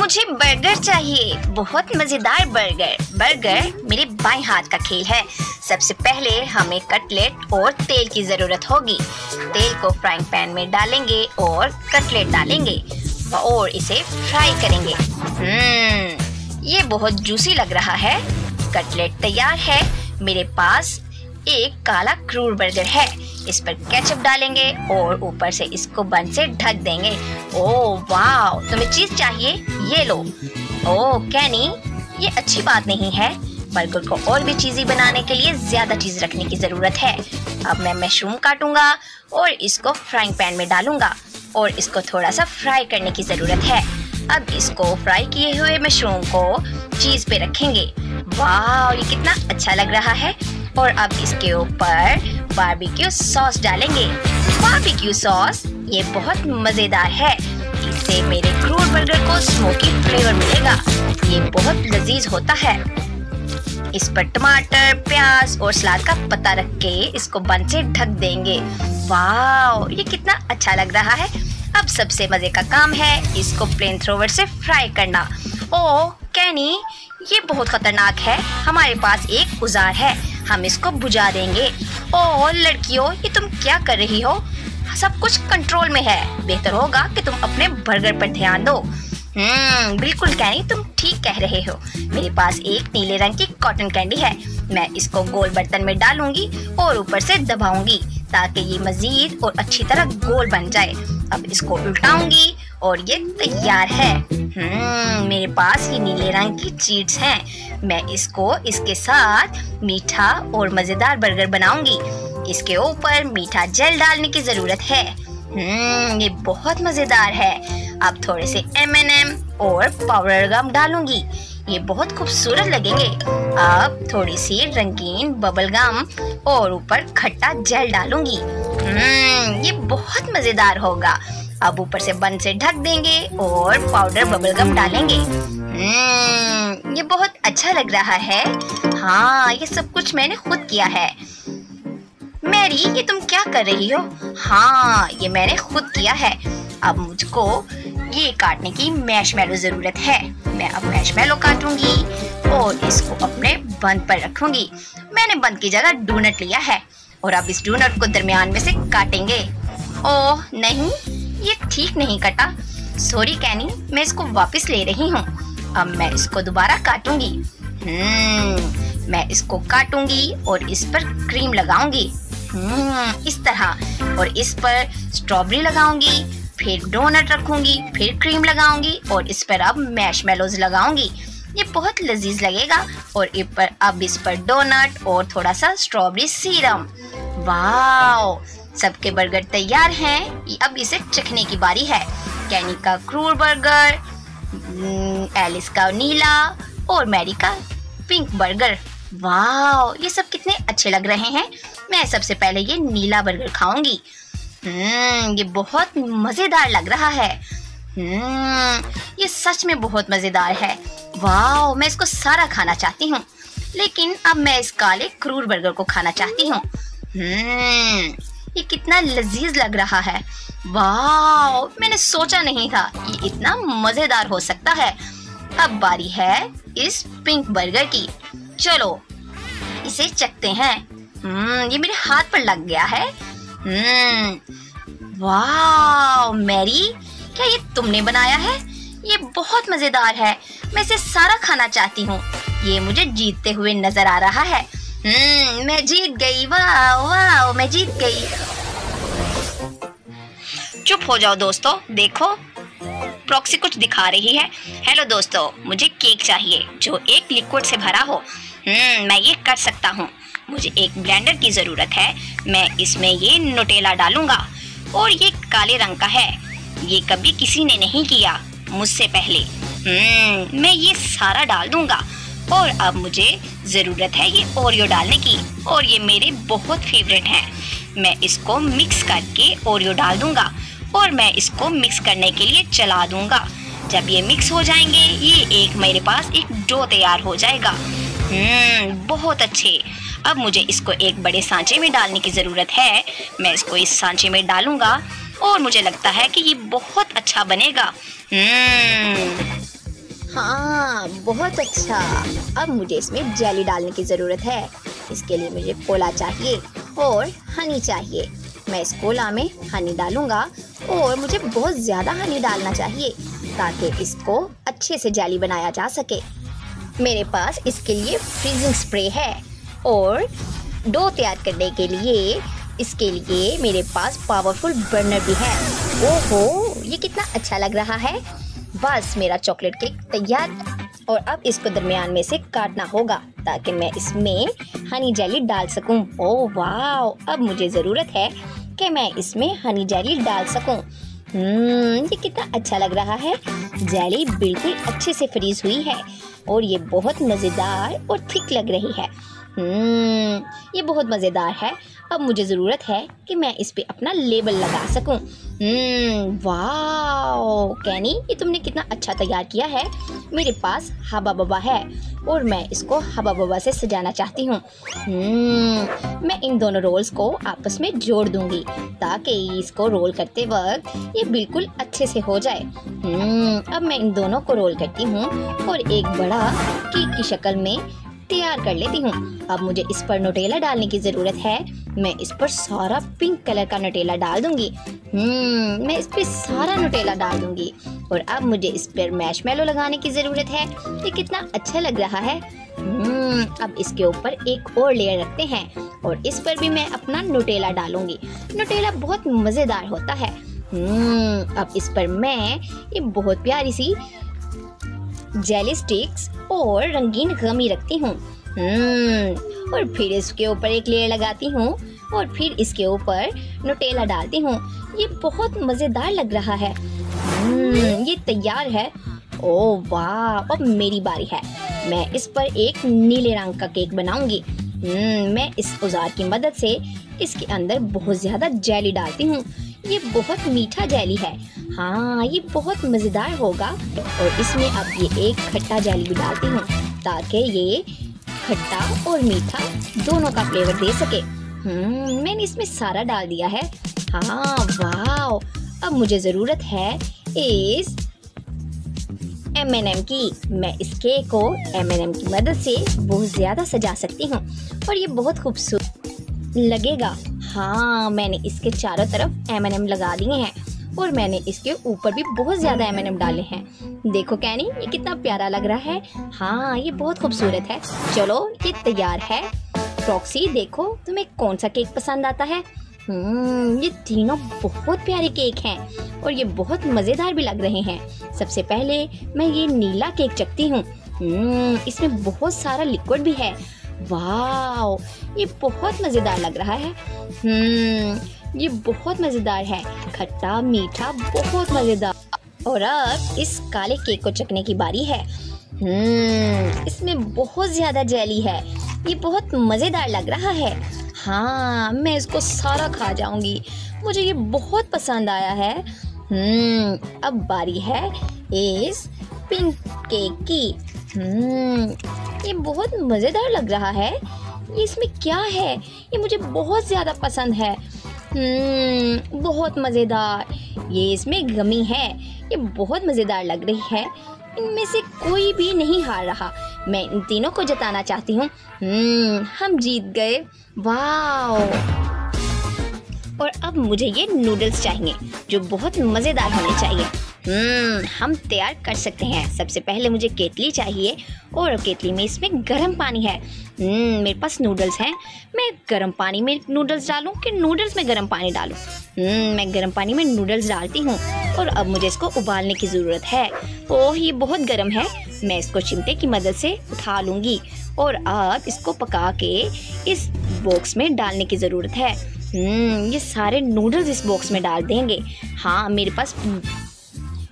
मुझे बर्गर चाहिए, बहुत मजेदार बर्गर। बर्गर मेरे बाएं हाथ का खेल है। सबसे पहले हमें कटलेट और तेल की जरूरत होगी। तेल को फ्राइंग पैन में डालेंगे और कटलेट डालेंगे और इसे फ्राई करेंगे। ये बहुत जूसी लग रहा है। कटलेट तैयार है। मेरे पास एक काला क्रूर बर्गर है। इस पर केचप डालेंगे और ऊपर से इसको बन से ढक देंगे। ओह वाह, तुम्हें चीज चाहिए? ये लो। ओह कैनी, ये अच्छी बात नहीं है। बर्गर को और भी चीज़ी बनाने के लिए ज्यादा चीज रखने की जरूरत है। अब मैं मशरूम काटूंगा और इसको फ्राइंग पैन में डालूंगा और इसको थोड़ा सा फ्राई करने की जरूरत है। अब इसको फ्राई किए हुए मशरूम को चीज पे रखेंगे। वाह, ये कितना अच्छा लग रहा है। और अब इसके ऊपर बारबेक्यू सॉस डालेंगे। बारबेक्यू सॉस ये बहुत मजेदार है। इससे मेरे क्रूर बर्गर को स्मोकी फ्लेवर मिलेगा। ये बहुत लजीज होता है। इस पर टमाटर, प्याज और सलाद का पत्ता रख के इसको बन से ढक देंगे। वाह, ये कितना अच्छा लग रहा है। अब सबसे मजे का काम है इसको फ्लेम थ्रोवर से फ्राई करना। ओह कैनी, ये बहुत खतरनाक है। हमारे पास एक औजार है, हम इसको बुझा देंगे। ओह लड़कियों, ये तुम क्या कर रही हो? सब कुछ कंट्रोल में है। बेहतर होगा कि तुम अपने बर्गर पर ध्यान दो। बिल्कुल कैनी, तुम ठीक कह रहे हो। मेरे पास एक नीले रंग की कॉटन कैंडी है। मैं इसको गोल बर्तन में डालूंगी और ऊपर से दबाऊंगी ताकि ये मजीद और अच्छी तरह गोल बन जाए। अब इसको उल्टाऊंगी और ये तैयार है। मेरे पास ये नीले रंग की चीज़ हैं। मैं इसको इसके साथ मीठा और मजेदार बर्गर बनाऊंगी। इसके ऊपर मीठा जेल डालने की जरूरत है। ये बहुत मजेदार है। अब थोड़े से M&M और पाउडर गम डालूंगी। ये बहुत खूबसूरत लगेंगे। अब थोड़ी सी रंगीन बबल गम और ऊपर खट्टा जेल डालूंगी। ये बहुत मजेदार होगा। अब ऊपर से बन से ढक देंगे और पाउडर बबल गम डालेंगे। ये बहुत अच्छा लग रहा है। हाँ, ये सब कुछ मैंने खुद किया है। मैरी, ये तुम क्या कर रही हो? हाँ, ये मैंने खुद किया है। अब मुझको ये काटने की मैशमेलो जरूरत है। मैं अब मैशमेलो काटूंगी और इसको अपने बंद पर रखूंगी। मैंने बंद की जगह डोनट लिया है और अब इस डोनट को दरमियान में से काटेंगे। ओह नहीं, ये ठीक नहीं कटा। सॉरी कैनी, मैं इसको वापस ले रही हूँ। अब मैं इसको दोबारा काटूंगी। मैं इसको काटूंगी और इस पर क्रीम लगाऊंगी। इस तरह, और इस पर स्ट्रॉबेरी लगाऊंगी, फिर डोनट रखूंगी, फिर क्रीम लगाऊंगी और इस पर अब मैशमेलोज लगाऊंगी। ये बहुत लजीज लगेगा। और अब इस पर डोनट और थोड़ा सा स्ट्रॉबेरी सीरम। वाह, सबके बर्गर तैयार हैं। अब इसे चखने की बारी है। कैनी का क्रूर बर्गर, एलिस का नीला और मैरी का पिंक बर्गर। वाह, ये सब कितने अच्छे लग रहे हैं। मैं सबसे पहले ये नीला बर्गर खाऊंगी। ये बहुत मजेदार लग रहा है। ये सच में बहुत मजेदार है। वाह, मैं इसको सारा खाना चाहती हूँ, लेकिन अब मैं इस काले क्रूर बर्गर को खाना चाहती हूँ। ये कितना लजीज लग रहा है। वाह, मैंने सोचा नहीं था ये इतना मजेदार हो सकता है। अब बारी है इस पिंक बर्गर की। चलो इसे चखते हैं। ये मेरे हाथ पर लग गया है। वाह मैरी, क्या ये तुमने बनाया है? ये बहुत मजेदार है। मैं इसे सारा खाना चाहती हूँ। ये मुझे जीतते हुए नजर आ रहा है। मैं जीत गई। वाह वाह, मैं जीत गई। चुप हो जाओ दोस्तों, देखो प्रॉक्सी कुछ दिखा रही है। हेलो दोस्तों, मुझे केक चाहिए जो एक लिक्विड से भरा हो। मैं ये कर सकता हूँ। मुझे एक ब्लेंडर की ज़रूरत है। मैं इसमें ये नुटेला डालूंगा और ये काले रंग का है। ये कभी किसी ने नहीं किया मुझसे पहले। मैं ये सारा डाल दूंगा और अब मुझे ज़रूरत है ये ओरियो डालने की और ये मेरे बहुत फेवरेट हैं। मैं इसको मिक्स करके ओरियो डाल दूंगा और मैं इसको मिक्स करने के लिए चला दूंगा। जब ये मिक्स हो जाएंगे, ये मेरे पास एक डो तैयार हो जाएगा। बहुत अच्छे। अब मुझे इसको एक बड़े सांचे में डालने की ज़रूरत है। मैं इसको इस सांचे में डालूंगा और मुझे लगता है कि ये बहुत अच्छा बनेगा। बहुत अच्छा। अब मुझे इसमें जेली डालने की ज़रूरत है। इसके लिए मुझे कोला चाहिए और हनी चाहिए। मैं इस कोला में हनी डालूँगा और मुझे बहुत ज़्यादा हनी डालना चाहिए ताकि इसको अच्छे से जेली बनाया जा सके। मेरे पास इसके लिए फ्रीजिंग स्प्रे है और डो तैयार करने के लिए इसके लिए मेरे पास पावरफुल बर्नर भी है। ओहो, ये कितना अच्छा लग रहा है। बस मेरा चॉकलेट केक तैयार। और अब इसको दरमियान में से काटना होगा ताकि मैं इसमें हनी जेली डाल सकूं। ओह वाह, अब मुझे ज़रूरत है कि मैं इसमें हनी जेली डाल सकूं। ये कितना अच्छा लग रहा है। जेली बिल्कुल अच्छे से फ्रीज हुई है और ये बहुत मज़ेदार और थिक लग रही है। ये बहुत मज़ेदार है। अब मुझे ज़रूरत है कि मैं इस पे अपना लेबल लगा सकूं। वाह कैनी, ये तुमने कितना अच्छा तैयार किया है। मेरे पास हबा बबा है और मैं इसको हबा बबा से सजाना चाहती हूँ। मैं इन दोनों रोल्स को आपस में जोड़ दूंगी ताकि इसको रोल करते वक्त ये बिल्कुल अच्छे से हो जाए। अब मैं इन दोनों को रोल करती हूँ और एक बड़ा केक की शक्ल में तैयार कर लेती हूँ। अब मुझे इस पर नुटेला डालने की ज़रूरत है। मैं इस पर सारा पिंक कलर का नुटेला डाल दूंगी। मैं इस पर सारा नुटेला डाल दूंगी और अब मुझे इस पर मैशमेलो लगाने की ज़रूरत है। ये कितना अच्छा लग रहा है। अब इसके ऊपर एक और लेयर रखते हैं और इस पर भी मैं अपना नुटेला डालूंगी। नुटेला बहुत मज़ेदार होता है। अब इस पर मैं ये बहुत प्यारी सी जेली स्टिक्स और रंगीन गमी रखती हूँ। और फिर इसके ऊपर एक लेयर लगाती हूँ और फिर इसके ऊपर नुटेला डालती हूँ। ये बहुत मज़ेदार लग रहा है। ये तैयार है। ओह वाह, अब मेरी बारी है। मैं इस पर एक नीले रंग का केक बनाऊंगी। मैं इस औजार की मदद से इसके अंदर बहुत ज़्यादा जेली डालती हूँ। ये बहुत मीठा जेली है। हाँ, ये बहुत मज़ेदार होगा। और इसमें अब ये एक खट्टा जेली भी डालती हूँ ताकि ये खट्टा और मीठा दोनों का फ्लेवर दे सके। मैंने इसमें सारा डाल दिया है। हाँ वाह, अब मुझे ज़रूरत है इस M&M की। मैं इस केक को M&M की मदद से बहुत ज़्यादा सजा सकती हूँ और ये बहुत खूबसूरत लगेगा। हाँ, मैंने इसके चारों तरफ M&M लगा दिए हैं और मैंने इसके ऊपर भी बहुत ज़्यादा M&M डाले हैं। देखो कैनी, ये कितना प्यारा लग रहा है। हाँ, ये बहुत खूबसूरत है। चलो, ये तैयार है। फ्रॉक्सी, देखो तुम्हें कौन सा केक पसंद आता है। ये तीनों बहुत प्यारे केक हैं और ये बहुत मज़ेदार भी लग रहे हैं। सबसे पहले मैं ये नीला केक चखती हूँ। इसमें बहुत सारा लिक्विड भी है। वाह, ये बहुत मज़ेदार लग रहा है। ये बहुत मज़ेदार है, खट्टा मीठा बहुत मज़ेदार। और अब इस काले केक को चखने की बारी है। इसमें बहुत ज़्यादा जेली है। ये बहुत मज़ेदार लग रहा है। हाँ, मैं इसको सारा खा जाऊंगी। मुझे ये बहुत पसंद आया है। अब बारी है इस पिंक केक की। ये बहुत मज़ेदार लग रहा है। ये इसमें क्या है? ये मुझे बहुत ज़्यादा पसंद है। बहुत मज़ेदार। ये इसमें गमी है। ये बहुत मज़ेदार लग रही है। इनमें से कोई भी नहीं हार रहा। मैं इन तीनों को जिताना चाहती हूँ। हम जीत गए। वाह! और अब मुझे ये नूडल्स चाहिए जो बहुत मज़ेदार होने चाहिए। हम तैयार कर सकते हैं। सबसे पहले मुझे केतली चाहिए और केतली में इसमें गर्म पानी है। मेरे पास नूडल्स हैं। मैं गर्म पानी में नूडल्स डालूं कि नूडल्स में गर्म पानी डालूं? मैं गर्म पानी में नूडल्स डालती हूँ और अब मुझे इसको उबालने की ज़रूरत है। ओह, ये बहुत गर्म है। मैं इसको चिमटे की मदद से उठा लूँगी और अब इसको पका के इस बॉक्स में डालने की ज़रूरत है। ये सारे नूडल्स इस बॉक्स में डाल देंगे। हाँ, मेरे पास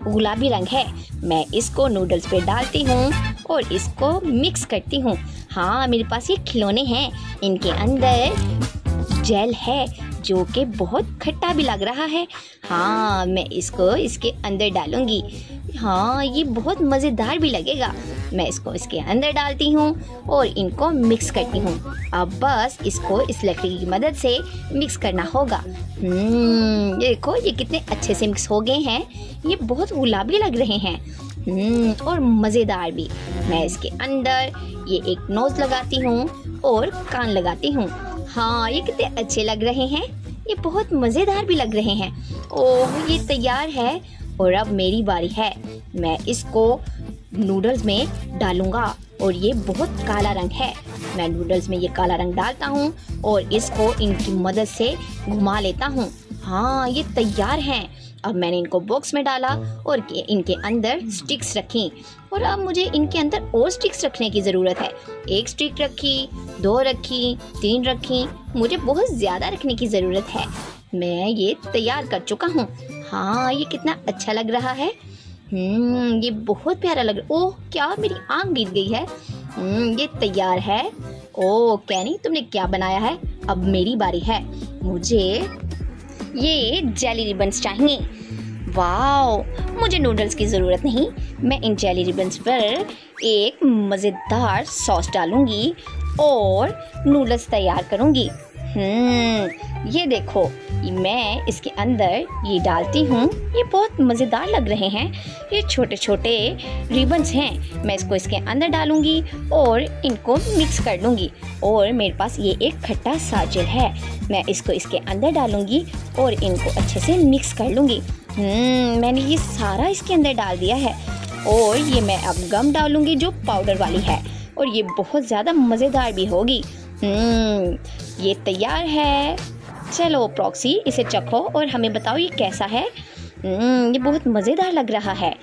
गुलाबी रंग है। मैं इसको नूडल्स पे डालती हूँ और इसको मिक्स करती हूँ। हाँ, मेरे पास ये खिलौने हैं। इनके अंदर जेल है जो कि बहुत खट्टा भी लग रहा है। हाँ, मैं इसको इसके अंदर डालूँगी। हाँ, ये बहुत मज़ेदार भी लगेगा। मैं इसको इसके अंदर डालती हूँ और इनको मिक्स करती हूँ। अब बस इसको इस लकड़ी की मदद से मिक्स करना होगा। ये देखो, ये कितने अच्छे से मिक्स हो गए हैं। ये बहुत गुलाबी लग रहे हैं। और मज़ेदार भी। मैं इसके अंदर ये एक नोज़ लगाती हूँ और कान लगाती हूँ। हाँ, ये कितने अच्छे लग रहे हैं, ये बहुत मज़ेदार भी लग रहे हैं। ओह, ये तैयार है और अब मेरी बारी है। मैं इसको नूडल्स में डालूंगा और ये बहुत काला रंग है। मैं नूडल्स में ये काला रंग डालता हूँ और इसको इनकी मदद से घुमा लेता हूँ। हाँ, ये तैयार हैं। अब मैंने इनको बॉक्स में डाला और इनके अंदर स्टिक्स रखी और अब मुझे इनके अंदर और स्टिक्स रखने की ज़रूरत है। 1 स्टिक रखी, 2 रखी, 3 रखी, मुझे बहुत ज़्यादा रखने की ज़रूरत है। मैं ये तैयार कर चुका हूँ। हाँ, ये कितना अच्छा लग रहा है। ये बहुत प्यारा लग रहा है। ओह, क्या मेरी आँख गिर गई है। ये तैयार है। ओह कैनी, तुमने क्या बनाया है? अब मेरी बारी है। मुझे ये जेली रिबन्स चाहिए। वाओ, मुझे नूडल्स की ज़रूरत नहीं। मैं इन जेली रिबन्स पर एक मज़ेदार सॉस डालूंगी और नूडल्स तैयार करूंगी। ये देखो, मैं इसके अंदर ये डालती हूँ। ये बहुत मज़ेदार लग रहे हैं। ये छोटे छोटे रिबन्स हैं। मैं इसको इसके अंदर डालूंगी और इनको मिक्स कर लूँगी। और मेरे पास ये एक खट्टा साजिल है। मैं इसको इसके अंदर डालूंगी और इनको अच्छे से मिक्स कर लूँगी। मैंने ये सारा इसके अंदर डाल दिया है और ये मैं अब गम डालूँगी जो पाउडर वाली है और ये बहुत ज़्यादा मज़ेदार भी होगी। ये तैयार है। चलो प्रॉक्सी, इसे चखो और हमें बताओ ये कैसा है। ये बहुत मज़ेदार लग रहा है।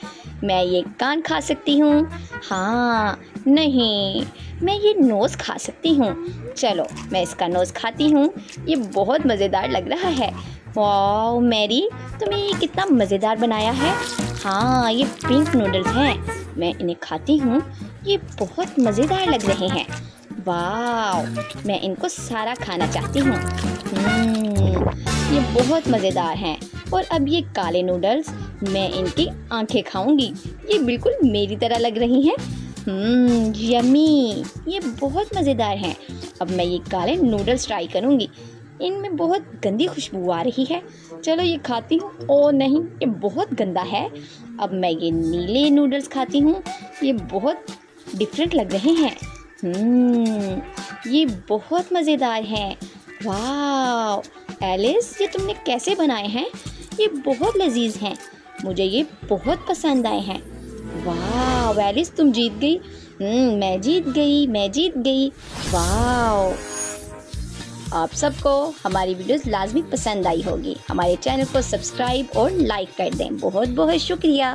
मैं ये कान खा सकती हूँ। हाँ, नहीं, मैं ये नोज़ खा सकती हूँ। चलो, मैं इसका नोज़ खाती हूँ। ये बहुत मज़ेदार लग रहा है। वाह मैरी, तुमने ये कितना मज़ेदार बनाया है। हाँ, ये पिंक नूडल्स हैं। मैं इन्हें खाती हूँ। ये बहुत मज़ेदार लग रहे हैं। वाह, मैं इनको सारा खाना चाहती हूँ। ये बहुत मज़ेदार हैं। और अब ये काले नूडल्स, मैं इनकी आंखें खाऊंगी। ये बिल्कुल मेरी तरह लग रही हैं। यम्मी, ये बहुत मज़ेदार हैं। अब मैं ये काले नूडल्स ट्राई करूंगी। इनमें बहुत गंदी खुशबू आ रही है। चलो ये खाती हूँ। ओह नहीं, ये बहुत गंदा है। अब मैं ये नीले नूडल्स खाती हूँ। ये बहुत डिफरेंट लग रहे हैं। ये बहुत मज़ेदार हैं। वाह एलिस, ये तुमने कैसे बनाए हैं? ये बहुत लजीज हैं। मुझे ये बहुत पसंद आए हैं। वाह एलिस, तुम जीत गई। मैं जीत गई। वाह, आप सबको हमारी वीडियोस लाजमी पसंद आई होगी। हमारे चैनल को सब्सक्राइब और लाइक कर दें। बहुत बहुत शुक्रिया।